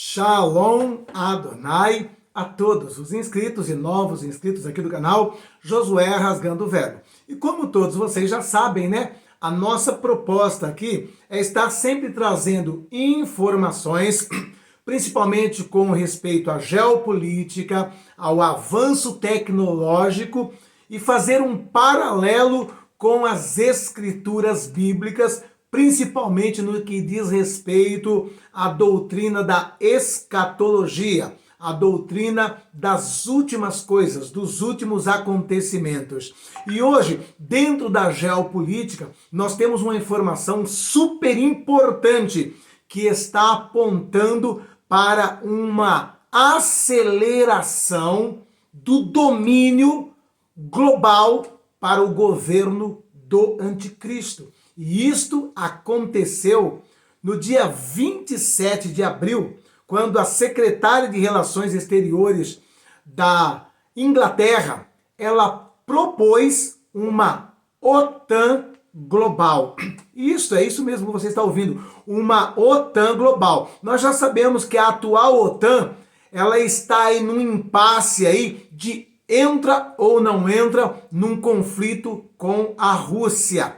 Shalom Adonai a todos os inscritos e novos inscritos aqui do canal Josué Rasgando o Verbo. E como todos vocês já sabem, né? A nossa proposta aqui é estar sempre trazendo informações, principalmente com respeito à geopolítica, ao avanço tecnológico e fazer um paralelo com as escrituras bíblicas, principalmente no que diz respeito à doutrina da escatologia, a doutrina das últimas coisas, dos últimos acontecimentos. E hoje, dentro da geopolítica, nós temos uma informação super importante que está apontando para uma aceleração do domínio global para o governo do anticristo. E isto aconteceu no dia 27 de abril, quando a secretária de Relações Exteriores da Inglaterra, ela propôs uma OTAN global. Isso mesmo que você está ouvindo, uma OTAN global. Nós já sabemos que a atual OTAN, ela está aí num impasse aí de entra ou não entra num conflito com a Rússia.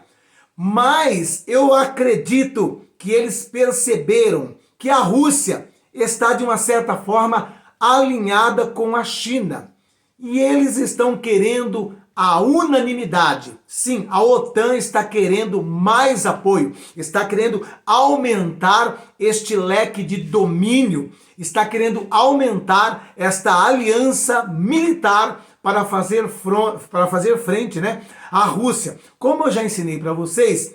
Mas eu acredito que eles perceberam que a Rússia está, de uma certa forma, alinhada com a China. E eles estão querendo a unanimidade. Sim, a OTAN está querendo mais apoio, está querendo aumentar este leque de domínio, está querendo aumentar esta aliança militar para fazer frente, né, à Rússia. Como eu já ensinei para vocês,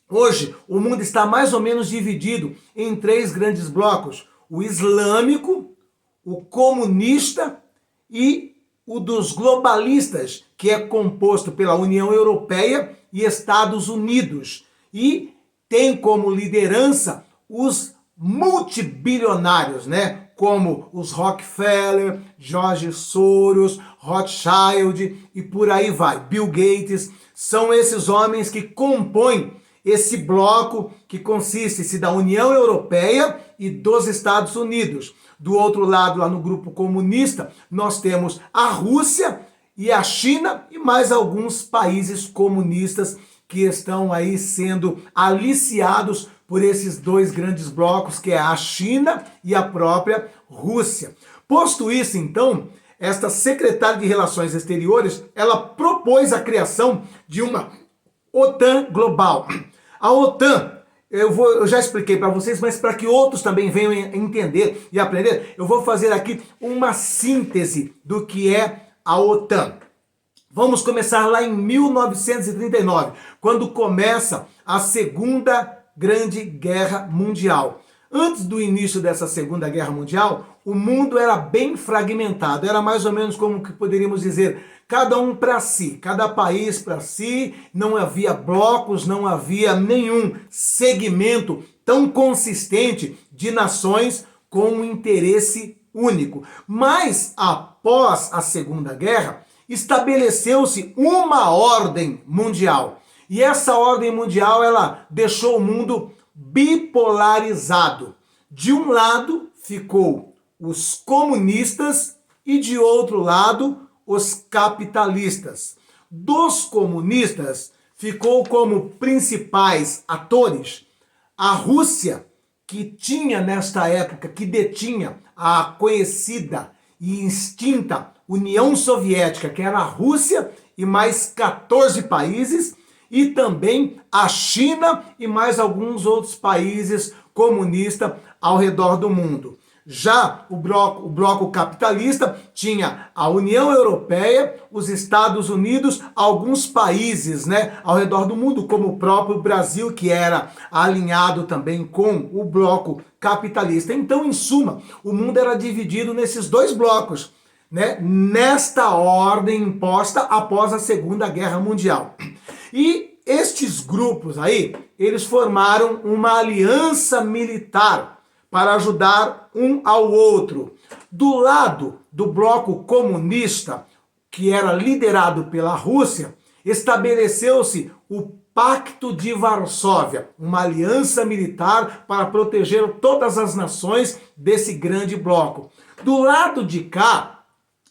hoje o mundo está mais ou menos dividido em três grandes blocos: o islâmico, o comunista e o dos globalistas, que é composto pela União Europeia e Estados Unidos. E tem como liderança os multibilionários, né? Como os Rockefeller, George Soros, Rothschild e por aí vai. Bill Gates, são esses homens que compõem esse bloco que consiste da União Europeia e dos Estados Unidos. Do outro lado, lá no grupo comunista, nós temos a Rússia e a China e mais alguns países comunistas que estão aí sendo aliciados por esses dois grandes blocos, que é a China e a própria Rússia. Posto isso, então, esta secretária de Relações Exteriores, ela propôs a criação de uma OTAN global. A OTAN, eu já expliquei para vocês, mas para que outros também venham entender e aprender, eu vou fazer aqui uma síntese do que é a OTAN. Vamos começar lá em 1939, quando começa a Segunda Grande Guerra Mundial. Antes do início dessa Segunda Guerra Mundial, o mundo era bem fragmentado, era mais ou menos como que poderíamos dizer, cada um para si, cada país para si, não havia blocos, não havia nenhum segmento tão consistente de nações com um interesse único. Mas após a Segunda Guerra, estabeleceu-se uma ordem mundial. E essa ordem mundial, ela deixou o mundo bipolarizado. De um lado ficou os comunistas e de outro lado os capitalistas. Dos comunistas ficou como principais atores a Rússia, que tinha nesta época, que detinha a conhecida e extinta União Soviética, que era a Rússia e mais 14 países, e também a China e mais alguns outros países comunistas ao redor do mundo. Já o bloco capitalista tinha a União Europeia, os Estados Unidos, alguns países, né, ao redor do mundo, como o próprio Brasil, que era alinhado também com o bloco capitalista. Então, em suma, o mundo era dividido nesses dois blocos, né, nesta ordem imposta após a Segunda Guerra Mundial. E estes grupos aí, eles formaram uma aliança militar para ajudar um ao outro. Do lado do bloco comunista, que era liderado pela Rússia, estabeleceu-se o Pacto de Varsóvia, uma aliança militar para proteger todas as nações desse grande bloco. Do lado de cá,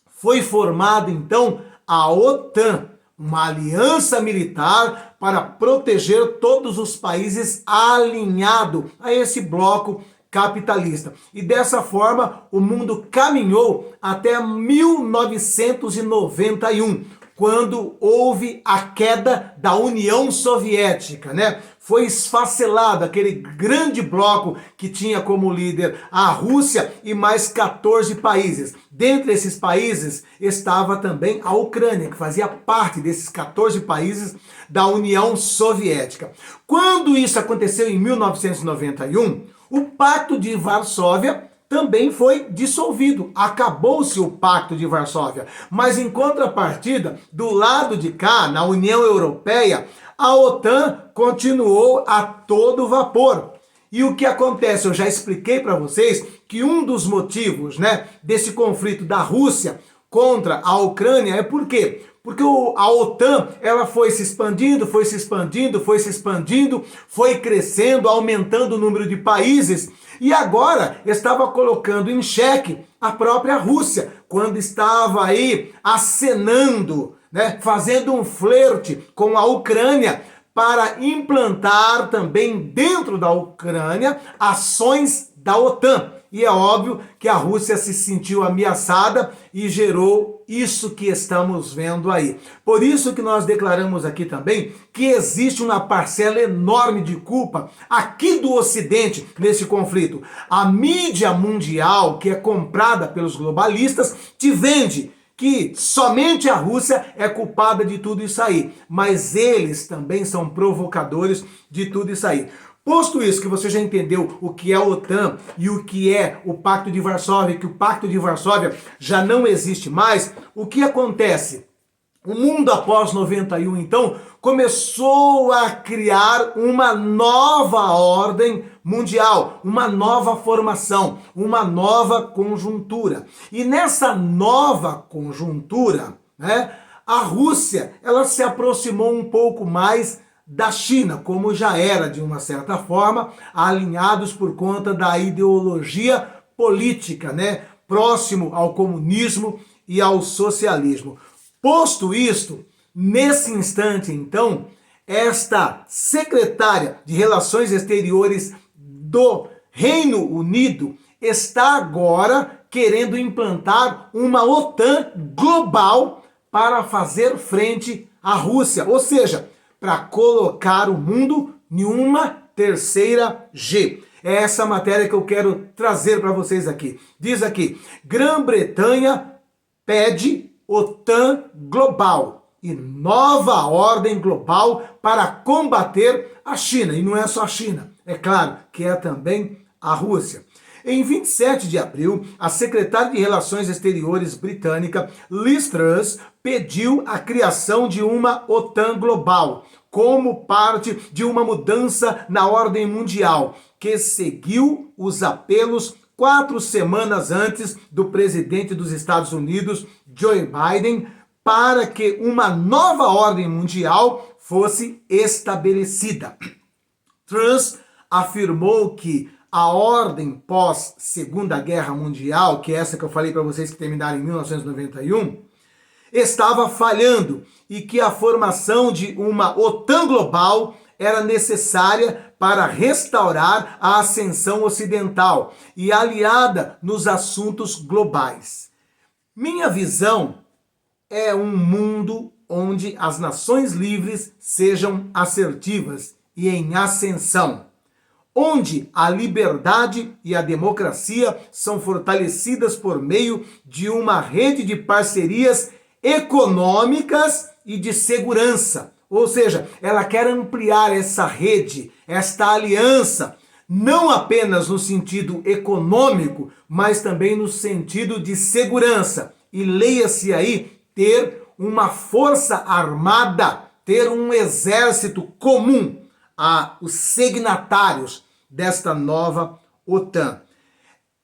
foi formada então a OTAN, uma aliança militar para proteger todos os países alinhado a esse bloco capitalista. E dessa forma, o mundo caminhou até 1991, quando houve a queda da União Soviética, né? Foi esfacelado aquele grande bloco que tinha como líder a Rússia e mais 14 países. Dentre esses países estava também a Ucrânia, que fazia parte desses 14 países da União Soviética. Quando isso aconteceu em 1991, o Pacto de Varsóvia também foi dissolvido. Acabou-se o Pacto de Varsóvia. Mas em contrapartida, do lado de cá, na União Europeia, a OTAN continuou a todo vapor. E o que acontece? Eu já expliquei para vocês que um dos motivos, né, desse conflito da Rússia contra a Ucrânia é por quê? Porque a OTAN, ela foi se expandindo, foi crescendo, aumentando o número de países e agora estava colocando em xeque a própria Rússia, quando estava aí acenando, né, fazendo um flerte com a Ucrânia para implantar também dentro da Ucrânia ações da OTAN. E é óbvio que a Rússia se sentiu ameaçada e gerou isso que estamos vendo aí. Por isso que nós declaramos aqui também que existe uma parcela enorme de culpa aqui do Ocidente nesse conflito. A mídia mundial, que é comprada pelos globalistas, te vende que somente a Rússia é culpada de tudo isso aí. Mas eles também são provocadores de tudo isso aí. Posto isso, que você já entendeu o que é a OTAN e o que é o Pacto de Varsóvia, que o Pacto de Varsóvia já não existe mais, o que acontece? O mundo após 91, então, começou a criar uma nova ordem mundial, uma nova formação, uma nova conjuntura. E nessa nova conjuntura, né, a Rússia, ela se aproximou um pouco mais da China, como já era de uma certa forma, alinhados por conta da ideologia política, né, próximo ao comunismo e ao socialismo. Posto isto, nesse instante, então, esta secretária de Relações Exteriores do Reino Unido está agora querendo implantar uma OTAN global para fazer frente à Rússia, ou seja, para colocar o mundo em uma terceira G. É essa matéria que eu quero trazer para vocês aqui. Diz aqui, Grã-Bretanha pede OTAN global e nova ordem global para combater a China. E não é só a China, é claro que é também a Rússia. Em 27 de abril, a secretária de Relações Exteriores britânica, Liz Truss, pediu a criação de uma OTAN global, como parte de uma mudança na ordem mundial, que seguiu os apelos 4 semanas antes do presidente dos Estados Unidos, Joe Biden, para que uma nova ordem mundial fosse estabelecida. Truss afirmou que a ordem pós-Segunda Guerra Mundial, que é essa que eu falei para vocês que terminaram em 1991, estava falhando e que a formação de uma OTAN global era necessária para restaurar a ascensão ocidental e aliada nos assuntos globais. Minha visão é um mundo onde as nações livres sejam assertivas e em ascensão, onde a liberdade e a democracia são fortalecidas por meio de uma rede de parcerias econômicas e de segurança. Ou seja, ela quer ampliar essa rede, esta aliança, não apenas no sentido econômico, mas também no sentido de segurança. E leia-se aí, ter uma força armada, ter um exército comum os signatários desta nova OTAN.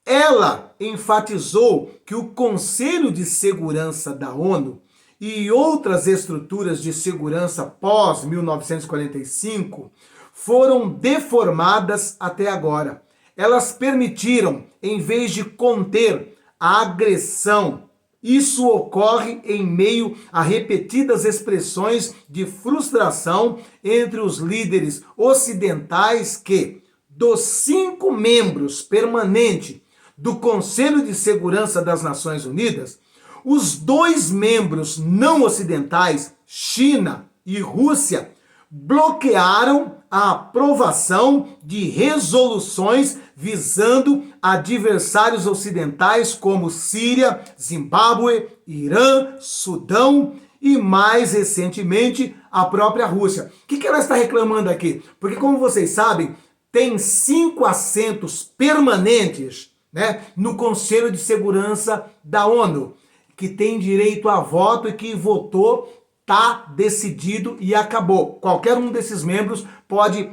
Ela enfatizou que o Conselho de Segurança da ONU e outras estruturas de segurança pós-1945 foram deformadas até agora. Elas permitiram, em vez de conter a agressão, isso ocorre em meio a repetidas expressões de frustração entre os líderes ocidentais que, dos 5 membros permanentes do Conselho de Segurança das Nações Unidas, os 2 membros não ocidentais, China e Rússia, bloquearam a aprovação de resoluções visando adversários ocidentais como Síria, Zimbábue, Irã, Sudão e, mais recentemente, a própria Rússia. O que ela está reclamando aqui? Porque, como vocês sabem, tem 5 assentos permanentes, né, no Conselho de Segurança da ONU, que tem direito a voto e que votou, está decidido e acabou. Qualquer um desses membros pode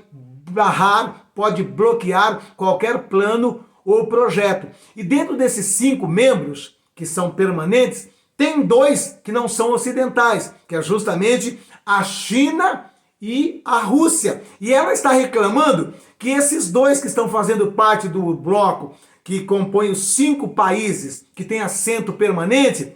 barrar, pode bloquear qualquer plano ou projeto. E dentro desses 5 membros, que são permanentes, tem 2 que não são ocidentais, que é justamente a China e a Rússia. E ela está reclamando que esses 2 que estão fazendo parte do bloco, que compõe os 5 países que têm assento permanente,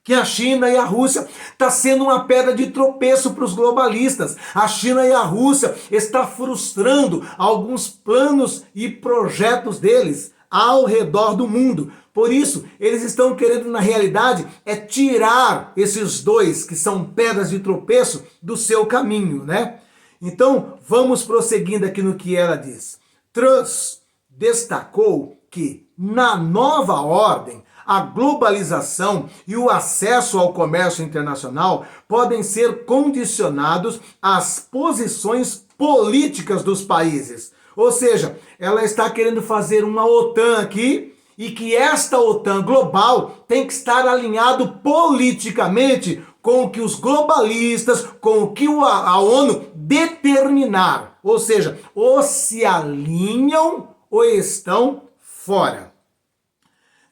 que a China e a Rússia está sendo uma pedra de tropeço para os globalistas. A China e a Rússia está frustrando alguns planos e projetos deles ao redor do mundo. Por isso, eles estão querendo, na realidade, tirar esses 2 que são pedras de tropeço do seu caminho, né? Então, vamos prosseguindo aqui no que ela diz. Truss destacou que, na nova ordem, a globalização e o acesso ao comércio internacional podem ser condicionados às posições políticas dos países. Ou seja, ela está querendo fazer uma OTAN aqui e que esta OTAN global tem que estar alinhado politicamente com o que os globalistas, com o que a ONU determinar. Ou seja, ou se alinham ou estão fora.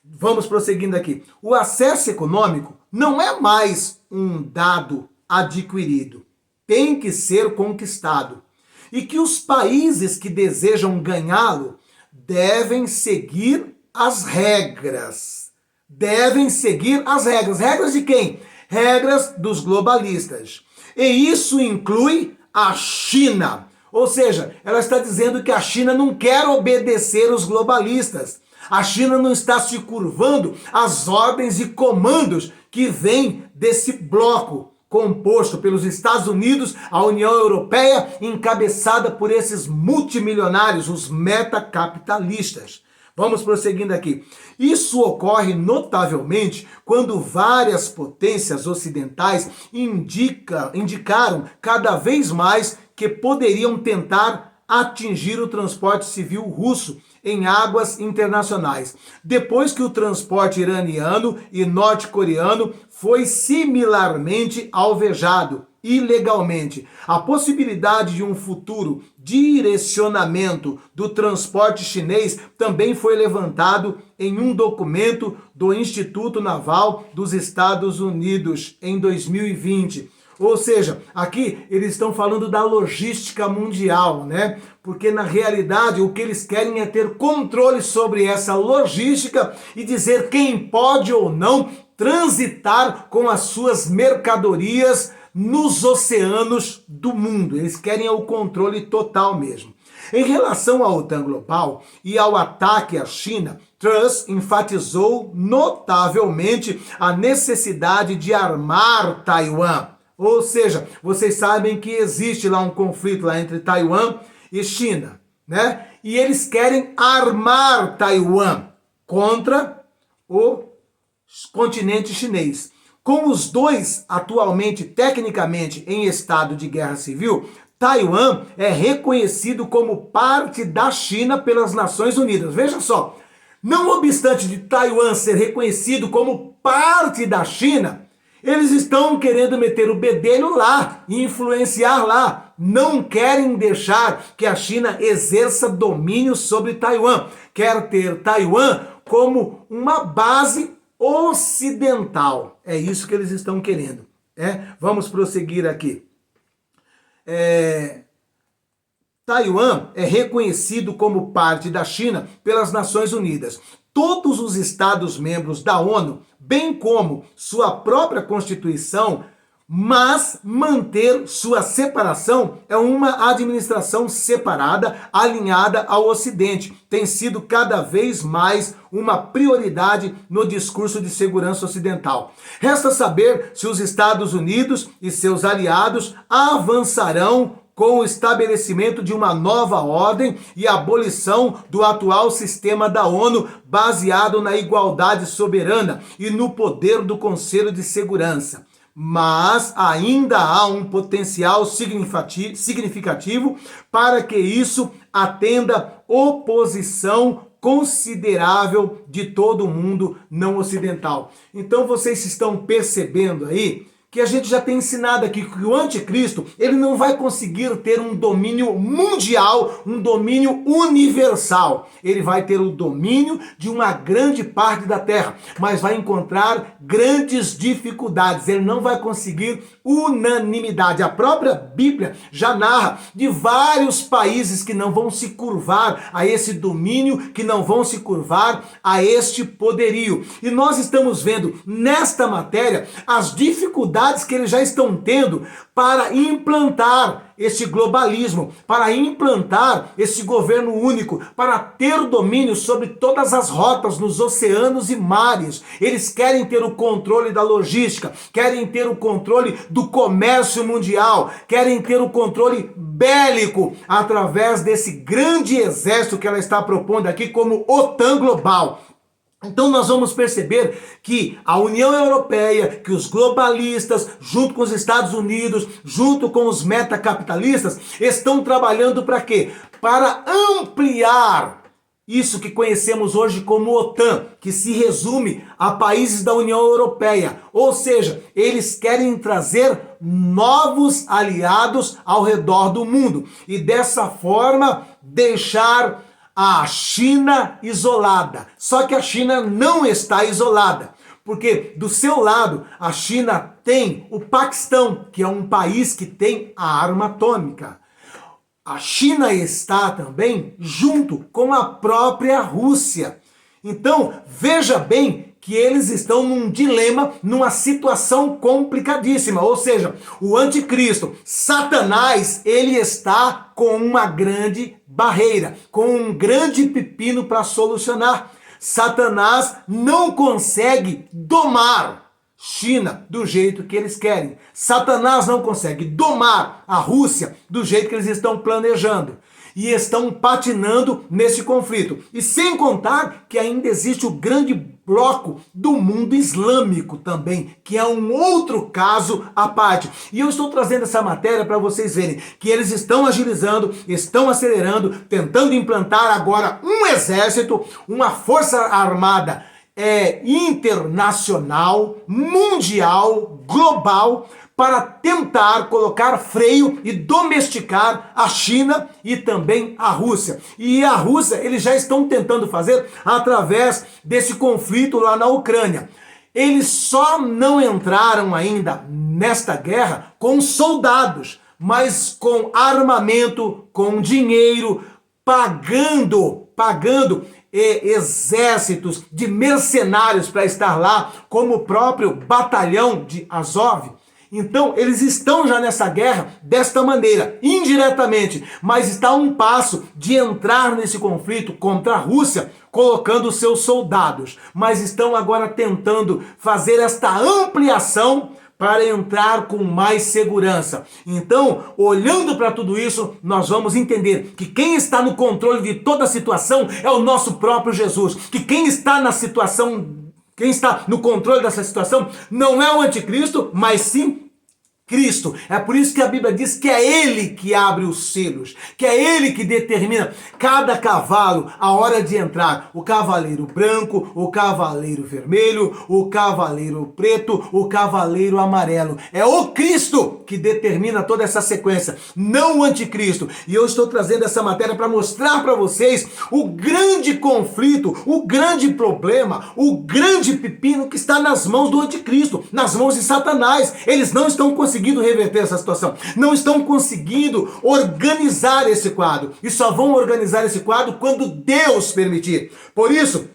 Vamos prosseguindo aqui. O acesso econômico não é mais um dado adquirido. Tem que ser conquistado. E que os países que desejam ganhá-lo devem seguir as regras. Devem seguir as regras. Regras de quem? Regras dos globalistas. E isso inclui a China. Ou seja, ela está dizendo que a China não quer obedecer os globalistas. A China não está se curvando às ordens e comandos que vêm desse bloco composto pelos Estados Unidos, a União Europeia, encabeçada por esses multimilionários, os metacapitalistas. Vamos prosseguindo aqui. Isso ocorre notavelmente quando várias potências ocidentais indicaram cada vez mais que poderiam tentar atingir o transporte civil russo em águas internacionais, depois que o transporte iraniano e norte-coreano foi similarmente alvejado ilegalmente. A possibilidade de um futuro direcionamento do transporte chinês também foi levantado em um documento do Instituto Naval dos Estados Unidos em 2020. Ou seja, aqui eles estão falando da logística mundial, né? Porque na realidade o que eles querem é ter controle sobre essa logística e dizer quem pode ou não transitar com as suas mercadorias nos oceanos do mundo. Eles querem o controle total mesmo. Em relação à OTAN global e ao ataque à China, Truss enfatizou notavelmente a necessidade de armar Taiwan. Ou seja, vocês sabem que existe lá um conflito lá entre Taiwan e China, né? E eles querem armar Taiwan contra o continente chinês. Com os dois atualmente, tecnicamente, em estado de guerra civil, Taiwan é reconhecido como parte da China pelas Nações Unidas. Veja só, não obstante de Taiwan ser reconhecido como parte da China, eles estão querendo meter o bedelho lá e influenciar lá. Não querem deixar que a China exerça domínio sobre Taiwan. Quer ter Taiwan como uma base ocidental. É isso que eles estão querendo. Vamos prosseguir aqui. Taiwan é reconhecido como parte da China pelas Nações Unidas. Todos os Estados-membros da ONU, bem como sua própria Constituição, mas manter sua separação é uma administração separada, alinhada ao Ocidente. Tem sido cada vez mais uma prioridade no discurso de segurança ocidental. Resta saber se os Estados Unidos e seus aliados avançarão com o estabelecimento de uma nova ordem e abolição do atual sistema da ONU baseado na igualdade soberana e no poder do Conselho de Segurança. Mas ainda há um potencial significativo para que isso atenda oposição considerável de todo o mundo não ocidental. Então vocês estão percebendo aí que a gente já tem ensinado aqui que o anticristo, ele não vai conseguir ter um domínio mundial, um domínio universal. Ele vai ter o domínio de uma grande parte da terra, mas vai encontrar grandes dificuldades. Ele não vai conseguir unanimidade. A própria Bíblia já narra de vários países que não vão se curvar a esse domínio, que não vão se curvar a este poderio. E nós estamos vendo nesta matéria as dificuldades que eles já estão tendo para implantar esse globalismo, para implantar esse governo único, para ter o domínio sobre todas as rotas nos oceanos e mares. Eles querem ter o controle da logística, querem ter o controle do comércio mundial, querem ter o controle bélico através desse grande exército que ela está propondo aqui como OTAN global. Então nós vamos perceber que a União Europeia, que os globalistas, junto com os Estados Unidos, junto com os metacapitalistas, estão trabalhando para quê? Para ampliar isso que conhecemos hoje como OTAN, que se resume a países da União Europeia. Ou seja, eles querem trazer novos aliados ao redor do mundo e dessa forma deixar a China isolada. Só que a China não está isolada, porque do seu lado a China tem o Paquistão, que é um país que tem a arma atômica. A China está também junto com a própria Rússia. Então, veja bem que eles estão num dilema, numa situação complicadíssima. Ou seja, o anticristo, Satanás, ele está com uma grande barreira, com um grande pepino para solucionar. Satanás não consegue domar China do jeito que eles querem. Satanás não consegue domar a Rússia do jeito que eles estão planejando. E estão patinando nesse conflito. E sem contar que ainda existe o grande bloco do mundo islâmico também, que é um outro caso à parte. E eu estou trazendo essa matéria para vocês verem que eles estão agilizando, estão acelerando, tentando implantar agora um exército, uma força armada internacional, mundial, global, para tentar colocar freio e domesticar a China e também a Rússia. E a Rússia, eles já estão tentando fazer através desse conflito lá na Ucrânia. Eles só não entraram ainda nesta guerra com soldados, mas com armamento, com dinheiro, pagando exércitos de mercenários para estar lá, como o próprio batalhão de Azov. Então, eles estão já nessa guerra desta maneira, indiretamente, mas está a um passo de entrar nesse conflito contra a Rússia, colocando seus soldados. Mas estão agora tentando fazer esta ampliação para entrar com mais segurança. Então, olhando para tudo isso, nós vamos entender que quem está no controle de toda a situação é o nosso próprio Jesus. Que quem está no controle dessa situação não é o anticristo, mas sim Cristo. É por isso que a Bíblia diz que é Ele que abre os selos, que é Ele que determina cada cavalo a hora de entrar. O cavaleiro branco, o cavaleiro vermelho, o cavaleiro preto, o cavaleiro amarelo. É o Cristo que determina toda essa sequência, não o anticristo. E eu estou trazendo essa matéria para mostrar para vocês o grande conflito, o grande problema, o grande pepino que está nas mãos do anticristo, nas mãos de Satanás. Eles não estão conseguindo reverter essa situação, não estão conseguindo organizar esse quadro, e só vão organizar esse quadro quando Deus permitir. Por isso,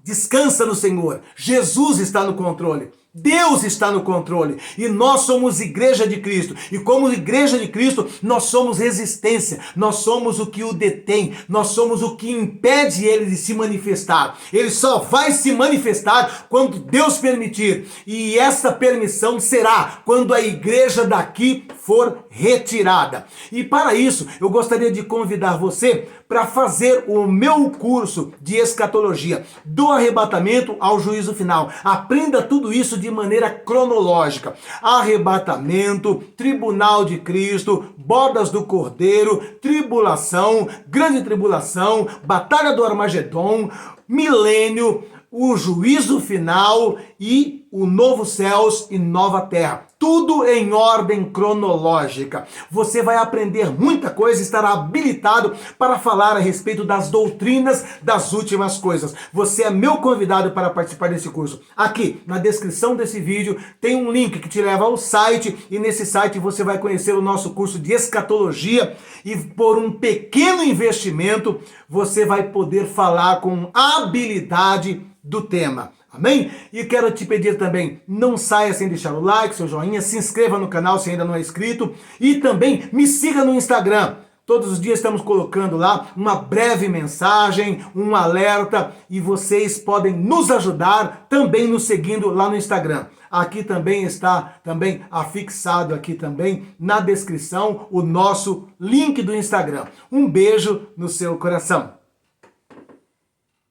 descansa no Senhor. Jesus está no controle. Deus está no controle e nós somos igreja de Cristo, e como igreja de Cristo nós somos resistência, nós somos o que o detém, nós somos o que impede ele de se manifestar. Ele só vai se manifestar quando Deus permitir, e essa permissão será quando a igreja daqui for retirada. E para isso eu gostaria de convidar você para fazer o meu curso de escatologia, do arrebatamento ao juízo final. Aprenda tudo isso de maneira cronológica. Arrebatamento, tribunal de Cristo, bodas do Cordeiro, tribulação, grande tribulação, batalha do Armagedon, milênio, o juízo final e o novo céus e nova terra. Tudo em ordem cronológica. Você vai aprender muita coisa e estará habilitado para falar a respeito das doutrinas das últimas coisas. Você é meu convidado para participar desse curso. Aqui, na descrição desse vídeo, tem um link que te leva ao site, e nesse site você vai conhecer o nosso curso de escatologia, e por um pequeno investimento, você vai poder falar com habilidade do tema. Amém? E quero te pedir também, não saia sem deixar o like, seu joinha, se inscreva no canal se ainda não é inscrito, e também me siga no Instagram. Todos os dias estamos colocando lá uma breve mensagem, um alerta, e vocês podem nos ajudar também nos seguindo lá no Instagram. Aqui também está afixado aqui também na descrição o nosso link do Instagram. Um beijo no seu coração.